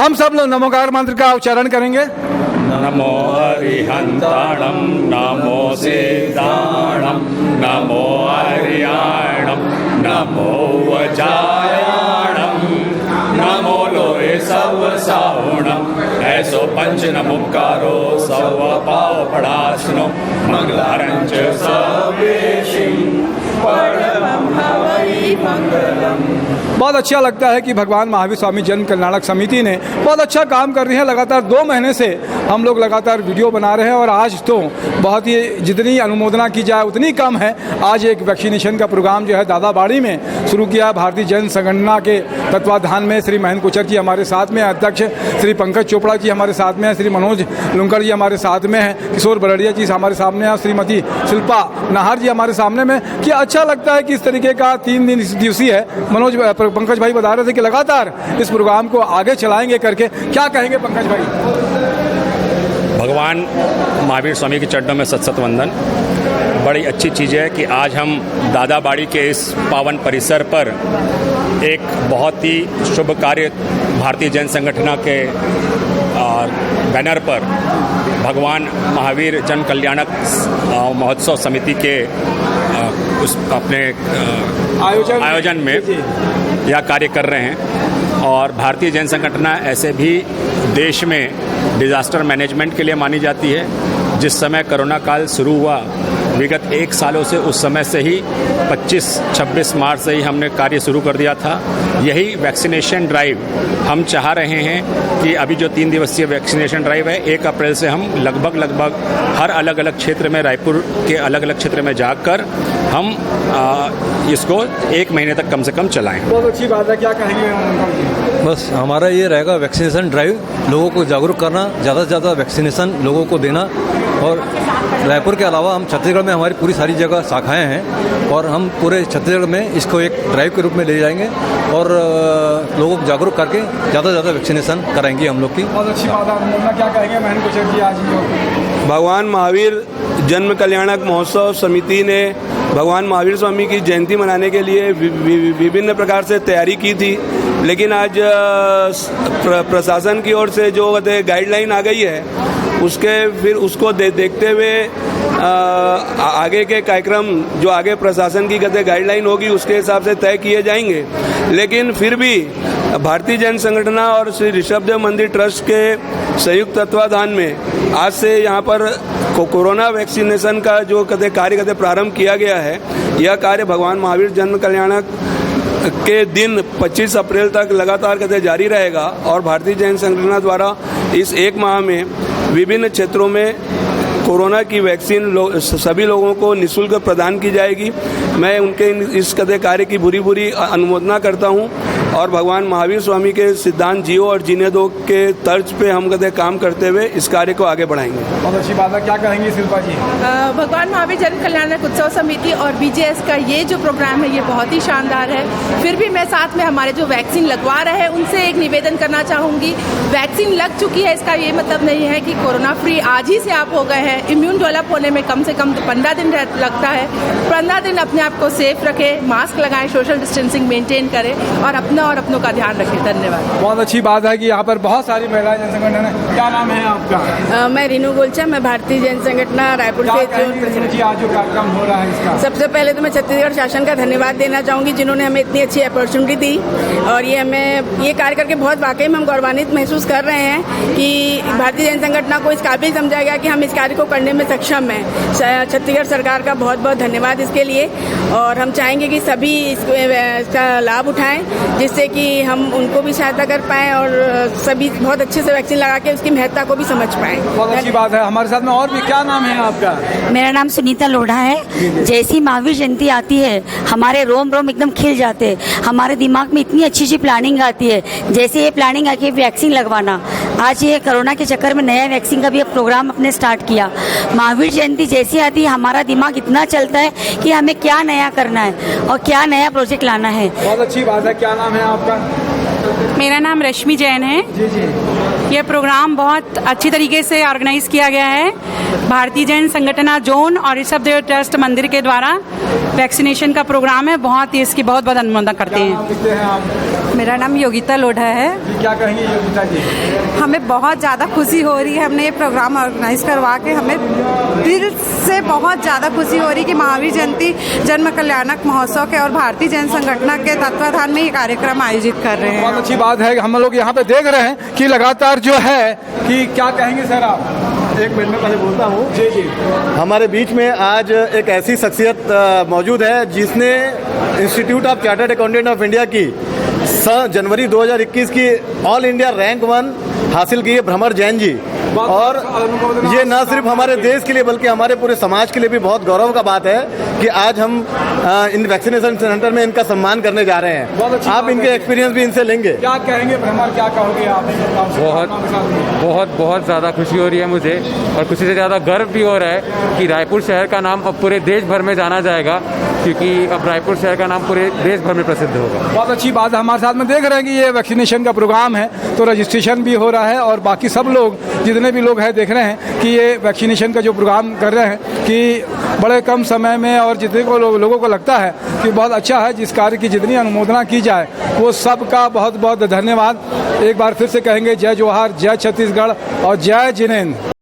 हम सब लोग नमोकार मंत्र का उच्चारण करेंगे। नमो हरिहंताणं नमो सिद्धाणं नमो हरियाणं नमो वज्रायाणं नमो लोहे सवसाहुणं ऐसो पंच नमोकारो सर्व पाव पढ़ासनो मंगलारं च सर्वेशिं परमं हवै मंगलम्। बहुत अच्छा लगता है कि भगवान महावीर स्वामी जन कल्याणक समिति ने बहुत अच्छा काम कर रही है। लगातार 2 महीने से हम लोग लगातार वीडियो बना रहे हैं और आज तो बहुत ही जितनी अनुमोदना की जाए उतनी कम है। आज एक वैक्सीनेशन का प्रोग्राम जो है दादाबाड़ी में शुरू किया। भारतीय जन संगठन के तत्वाधान में श्री महेंद्र कोचर जी हमारे साथ में, अध्यक्ष श्री पंकज चोपड़ा जी हमारे साथ में हैं, श्री मनोज लुंकर जी हमारे साथ में हैं, किशोर बरड़िया जी हमारे सामने हैं, श्रीमती शिल्पा नाहर जी हमारे सामने में। कि अच्छा लगता है कि इस तरीके का 3 दिन दिवसीय है। मनोज पंकज भाई बता रहे थे कि लगातार इस प्रोग्राम को आगे चलाएंगे करके, क्या कहेंगे पंकज भाई? भगवान महावीर स्वामी के चरणों में सत वंदन। बड़ी अच्छी चीज़ है कि आज हम दादाबाड़ी के इस पावन परिसर पर एक बहुत ही शुभ कार्य भारतीय जन संगठन के बैनर पर भगवान महावीर जन कल्याणक महोत्सव समिति के उस अपने आयोजन में यह कार्य कर रहे हैं। और भारतीय जन संगठन ऐसे भी देश में डिज़ास्टर मैनेजमेंट के लिए मानी जाती है। जिस समय कोरोना काल शुरू हुआ विगत 1 सालों से, उस समय से ही 25-26 मार्च से ही हमने कार्य शुरू कर दिया था। यही वैक्सीनेशन ड्राइव हम चाह रहे हैं कि अभी जो 3 दिवसीय वैक्सीनेशन ड्राइव है 1 अप्रैल से हम लगभग हर अलग अलग क्षेत्र में, रायपुर के अलग अलग क्षेत्र में जाकर हम इसको 1 महीने तक कम से कम चलाएं। बहुत अच्छी बात है। क्या कहेंगे? बस हमारा ये रहेगा वैक्सीनेशन ड्राइव, लोगों को जागरूक करना, ज़्यादा से ज़्यादा वैक्सीनेशन लोगों को देना। और रायपुर के अलावा हम छत्तीसगढ़ में हमारी पूरी सारी जगह शाखाएं हैं और हम पूरे छत्तीसगढ़ में इसको एक ड्राइव के रूप में ले जाएंगे और लोगों को जागरूक करके ज़्यादा से ज़्यादा वैक्सीनेशन कराएंगे हम लोग की। बहुत अच्छी बात है। क्या कहेंगे महेंद्र कोचर जी? आज भगवान महावीर जन्म कल्याणक महोत्सव समिति ने भगवान महावीर स्वामी की जयंती मनाने के लिए विभिन्न प्रकार से तैयारी की थी, लेकिन आज प्रशासन की ओर से जो गाइडलाइन आ गई है उसको देखते हुए आगे के कार्यक्रम जो आगे प्रशासन की गाइडलाइन होगी उसके हिसाब से तय किए जाएंगे। लेकिन फिर भी भारतीय जन संगठन और श्री ऋषभदेव मंदिर ट्रस्ट के संयुक्त तत्वाधान में आज से यहाँ पर कोरोना वैक्सीनेशन का जो कार्य प्रारंभ किया गया है। यह कार्य भगवान महावीर जन्म कल्याणक के दिन 25 अप्रैल तक लगातार जारी रहेगा और भारतीय जन संगठन द्वारा इस 1 माह में विभिन्न क्षेत्रों में कोरोना की वैक्सीन सभी लोगों को निःशुल्क प्रदान की जाएगी। मैं उनके इस कार्य की बुरी अनुमोदना करता हूं और भगवान महावीर स्वामी के सिद्धांत जियो और जीने दो के तर्ज पे हम काम करते हुए इस कार्य को आगे बढ़ाएंगे। बहुत अच्छी बात है। क्या कहेंगी शिल्पा जी? भगवान महावीर जन कल्याणक उत्सव समिति और बीजेएस का ये जो प्रोग्राम है ये बहुत ही शानदार है। फिर भी मैं साथ में हमारे जो वैक्सीन लगवा रहे हैं उनसे एक निवेदन करना चाहूँगी। वैक्सीन लग चुकी है इसका ये मतलब नहीं है कि कोरोना फ्री आज ही से आप हो गए हैं। इम्यून डेवलप होने में कम से कम 15 दिन लगता है। 15 दिन अपने आप को सेफ रखें, मास्क लगाएं, सोशल डिस्टेंसिंग मेंटेन करें और अपनों का ध्यान रखें। धन्यवाद। बहुत अच्छी बात है कि यहाँ पर बहुत सारी महिला जन संगठन है। क्या नाम है आपका? मैं रीनू गोलचा, मैं भारतीय जन संगठन रायपुर से आज जो कार्यक्रम हो रहा है इसका? सबसे पहले तो मैं छत्तीसगढ़ शासन का धन्यवाद देना चाहूँगी जिन्होंने हमें इतनी अच्छी अपॉर्चुनिटी दी और ये हमें ये कार्य करके बहुत वाकई में हम गौरवान्वित महसूस कर रहे हैं कि भारतीय जन संगठन को इस काबिल समझा गया कि हम इस कार्य को करने में सक्षम हैं। छत्तीसगढ़ सरकार का बहुत बहुत धन्यवाद इसके लिए और हम चाहेंगे कि सभी इसका लाभ उठाएं जिससे कि हम उनको भी सहायता कर पाएं और सभी बहुत अच्छे से वैक्सीन लगा के उसकी महत्ता को भी समझ पाएं। बहुत अच्छी बात है। हमारे साथ में और भी, क्या नाम है आपका? मेरा नाम सुनीता लोढ़ा है। जैसी महावीर जयंती आती है हमारे रोम एकदम खिल जाते हैं। हमारे दिमाग में इतनी अच्छी प्लानिंग आती है, जैसे ये प्लानिंग आके वैक्सीन लगवाना। आज ये कोरोना के चक्कर में नया वैक्सीन का भी प्रोग्राम अपने स्टार्ट किया। महावीर जयंती जैसी आती है हमारा दिमाग इतना चलता है कि हमें क्या नया करना है और क्या नया प्रोजेक्ट लाना है। बहुत अच्छी बात है। क्या नाम है आपका? मेरा नाम रश्मि जैन है। जी जी। यह प्रोग्राम बहुत अच्छी तरीके से ऑर्गेनाइज किया गया है भारतीय जैन संगठन जोन और ऋषभदेव ट्रस्ट मंदिर के द्वारा वैक्सीनेशन का प्रोग्राम है, बहुत ही इसकी बहुत बहुत अनुमोदन करते हैं। कितने हैं आप? मेरा नाम योगिता लोढ़ा है। क्या कहेंगे योगिता जी? हमें बहुत ज़्यादा खुशी हो रही है, हमने ये प्रोग्राम ऑर्गेनाइज करवा के हमें दिल से बहुत ज़्यादा खुशी हो रही है कि महावीर जयंती जन्म कल्याणक महोत्सव के और भारतीय जैन संगठन के तत्वाधान में ये कार्यक्रम आयोजित कर रहे हैं। बहुत अच्छी बात है कि हम लोग यहाँ पे देख रहे हैं कि लगातार जो है कि क्या कहेंगे सर आप? एक मिनट में पहले बोलता हूँ। जी जी। हमारे बीच में आज एक ऐसी शख्सियत मौजूद है जिसने institute of chartered accountant of India की जनवरी 2021 की ऑल इंडिया रैंक 1 हासिल की है, भ्रमर जैन जी। और ये न सिर्फ हमारे देश के लिए बल्कि हमारे पूरे समाज के लिए भी बहुत गौरव का बात है कि आज हम इन वैक्सीनेशन सेंटर में इनका सम्मान करने जा रहे हैं। आप इनके एक्सपीरियंस भी इनसे लेंगे। क्या कहेंगे भ्रमर, क्या कहोगे आप? बहुत ज़्यादा खुशी हो रही है मुझे, और खुशी से ज़्यादा गर्व भी हो रहा है कि रायपुर शहर का नाम अब पूरे देश भर में जाना जाएगा, क्योंकि अब रायपुर शहर का नाम पूरे देश भर में प्रसिद्ध होगा। बहुत अच्छी बात है। हमारे साथ में देख रहे हैं कि ये वैक्सीनेशन का प्रोग्राम है, तो रजिस्ट्रेशन भी हो रहा है और बाकी सब लोग जितने भी लोग हैं देख रहे हैं कि ये वैक्सीनेशन का जो प्रोग्राम कर रहे हैं कि बड़े कम समय में, और जितने को लोगों को लगता है कि बहुत अच्छा है, जिस कार्य की जितनी अनुमोदना की जाए वो सबका बहुत बहुत धन्यवाद। एक बार फिर से कहेंगे जय जोहार, जय छत्तीसगढ़ और जय जिनेंद्र।